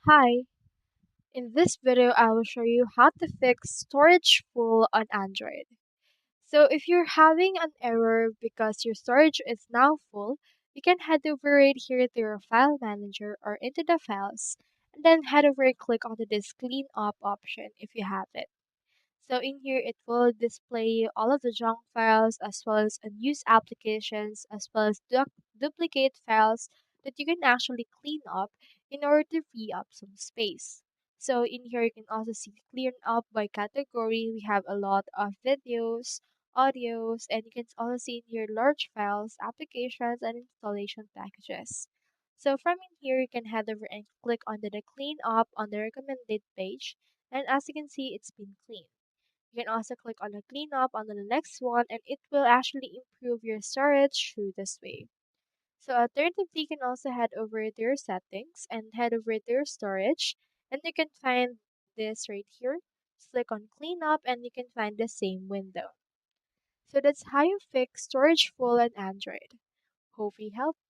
Hi, in this video I will show you how to fix storage full on Android. So if you're having an error because your storage is now full, you can head over right here to your file manager or into the files and then head over and click onto this clean up option if you have it. So in here, it will display all of the junk files as well as unused applications as well as duplicate files that you can actually clean up in order to free up some space. So in here, you can also see clean up by category. We have a lot of videos, audios, and you can also see in here large files, applications, and installation packages. So from in here, you can head over and click on the clean up on the recommended page. And as you can see, it's been cleaned. You can also click on the cleanup on the next one and it will actually improve your storage through this way. So alternatively, you can also head over to your settings and head over to your storage and you can find this right here. Just click on cleanup and you can find the same window. So that's how you fix storage full on Android. Hope we helped.